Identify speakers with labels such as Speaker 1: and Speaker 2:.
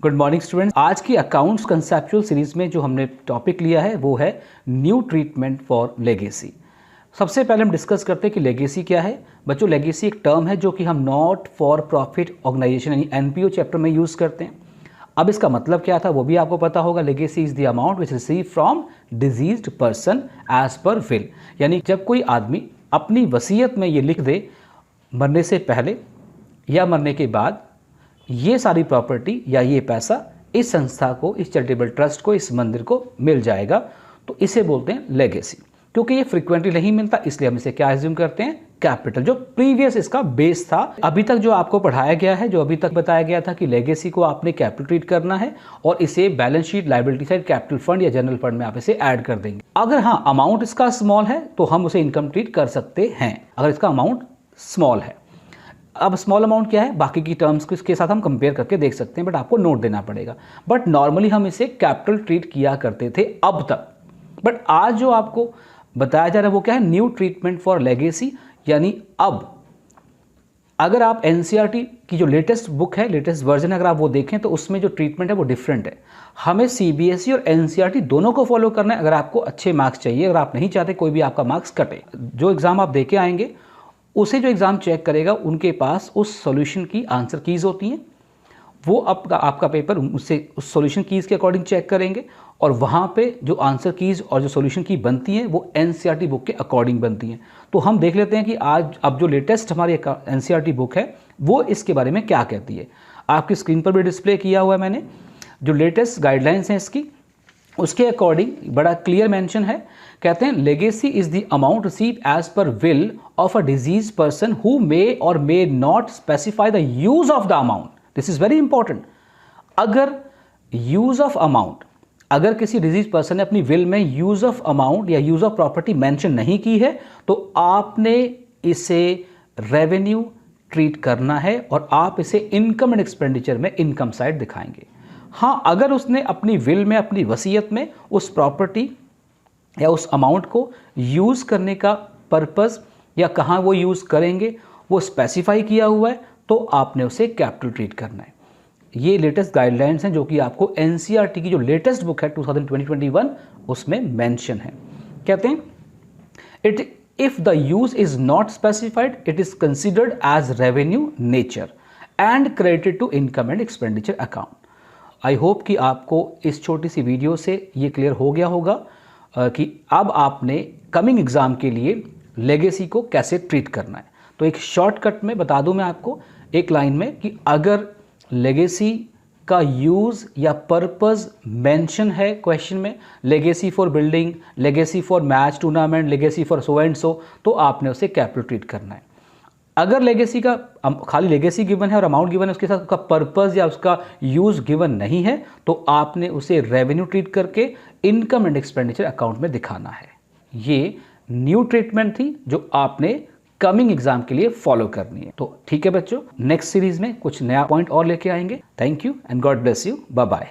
Speaker 1: Good morning students. आज की accounts conceptual series में जो हमने टॉपिक लिया है वो है न्यू ट्रीटमेंट फॉर लेगेसी। सबसे पहले हम डिस्कस करते हैं कि लेगेसी क्या है। बच्चों, लेगेसी एक टर्म है जो कि हम नॉट फॉर प्रॉफिट ऑर्गेनाइजेशन यानी एनपीओ चैप्टर में यूज़ करते हैं। अब इसका मतलब क्या था वो भी आपको पता होगा। Legacy is the amount which receive from deceased person as per will, यानी जब कोई आदमी अपनी वसीयत में ये लिख दे मरने से पहले या मरने के बाद ये सारी प्रॉपर्टी या ये पैसा इस संस्था को, इस चैरिटेबल ट्रस्ट को, इस मंदिर को मिल जाएगा, तो इसे बोलते हैं लेगेसी। क्योंकि ये फ्रीक्वेंटली नहीं मिलता इसलिए हम इसे क्या एज्यूम करते हैं, कैपिटल, जो प्रीवियस इसका बेस था। अभी तक जो आपको पढ़ाया गया है, जो अभी तक बताया गया था कि लेगेसी को आपने कैपिटल ट्रीट करना है और इसे balance sheet, liability side, capital fund या जनरल फंड में आप इसे ऐड कर देंगे। अगर हाँ अमाउंट इसका स्मॉल है तो हम उसे इनकम ट्रीट कर सकते हैं, अगर इसका अमाउंट स्मॉल है। अब स्मॉल अमाउंट क्या है, बाकी की टर्म्स के साथ हम कंपेयर करके देख सकते हैं, बट आपको नोट देना पड़ेगा। बट नॉर्मली हम इसे कैपिटल ट्रीट किया करते थे अब तक। बट आज जो आपको बताया जा रहा है वो क्या है, न्यू ट्रीटमेंट फॉर लेगेसी। यानी अब अगर आप एनसीईआरटी की जो लेटेस्ट बुक है, लेटेस्ट वर्जन है, अगर आप वो देखें तो उसमें जो ट्रीटमेंट है वो डिफरेंट है। हमें सीबीएसई और एनसीईआरटी दोनों को फॉलो करना है अगर आपको अच्छे मार्क्स चाहिए, अगर आप नहीं चाहते कोई भी आपका मार्क्स कटे। जो एग्ज़ाम आप दे के आएंगे उसे जो एग्ज़ाम चेक करेगा उनके पास उस सॉल्यूशन की आंसर कीज़ होती हैं, वो आपका पेपर उससे उस सॉल्यूशन कीज़ के अकॉर्डिंग चेक करेंगे और वहाँ पे जो आंसर कीज़ और जो सॉल्यूशन की बनती हैं वो एनसीईआरटी बुक के अकॉर्डिंग बनती हैं। तो हम देख लेते हैं कि आज अब जो लेटेस्ट हमारी एनसीईआरटी बुक है वो इसके बारे में क्या कहती है। आपकी स्क्रीन पर भी डिस्प्ले किया हुआ है मैंने, जो लेटेस्ट गाइडलाइंस हैं इसकी, उसके अकॉर्डिंग बड़ा क्लियर मेंशन है। कहते हैं legacy is the amount receive as per will of a deceased person who may or may not specify the use of the amount. This is very important. अगर use of amount, अगर किसी deceased person ने अपनी will में use of amount या use of property mention नहीं की है तो आपने इसे रेवेन्यू ट्रीट करना है और आप इसे इनकम एंड एक्सपेंडिचर में इनकम साइड दिखाएंगे। हाँ, अगर उसने अपनी विल में, अपनी वसीयत में उस प्रॉपर्टी या उस अमाउंट को यूज़ करने का पर्पस या कहाँ वो यूज़ करेंगे वो स्पेसिफाई किया हुआ है तो आपने उसे कैपिटल ट्रीट करना है। ये लेटेस्ट गाइडलाइंस हैं जो कि आपको एनसीईआरटी की जो लेटेस्ट बुक है 2021 उसमें मेंशन है। कहते हैं if the use is not specified it is considered as revenue nature and credited to income and expenditure account. I hope कि आपको इस छोटी सी वीडियो से ये क्लियर हो गया होगा कि अब आपने कमिंग एग्ज़ाम के लिए लेगेसी को कैसे ट्रीट करना है। तो एक शॉर्टकट में बता दूं मैं आपको एक लाइन में कि अगर लेगेसी का यूज़ या पर्पस मेंशन है क्वेश्चन में, legacy for building, legacy for match tournament, legacy for so and so, तो आपने उसे कैपिटल ट्रीट करना है। अगर लेगेसी का खाली लेगेसी गिवन है और अमाउंट गिवन है, उसके साथ उसका पर्पस या उसका यूज़ गिवन नहीं है तो आपने उसे रेवेन्यू ट्रीट करके इनकम एंड एक्सपेंडिचर अकाउंट में दिखाना है। ये न्यू ट्रीटमेंट थी जो आपने कमिंग एग्जाम के लिए फॉलो करनी है। तो ठीक है बच्चों, नेक्स्ट सीरीज में कुछ नया पॉइंट और लेके आएंगे। Thank you and God bless you. Bye bye.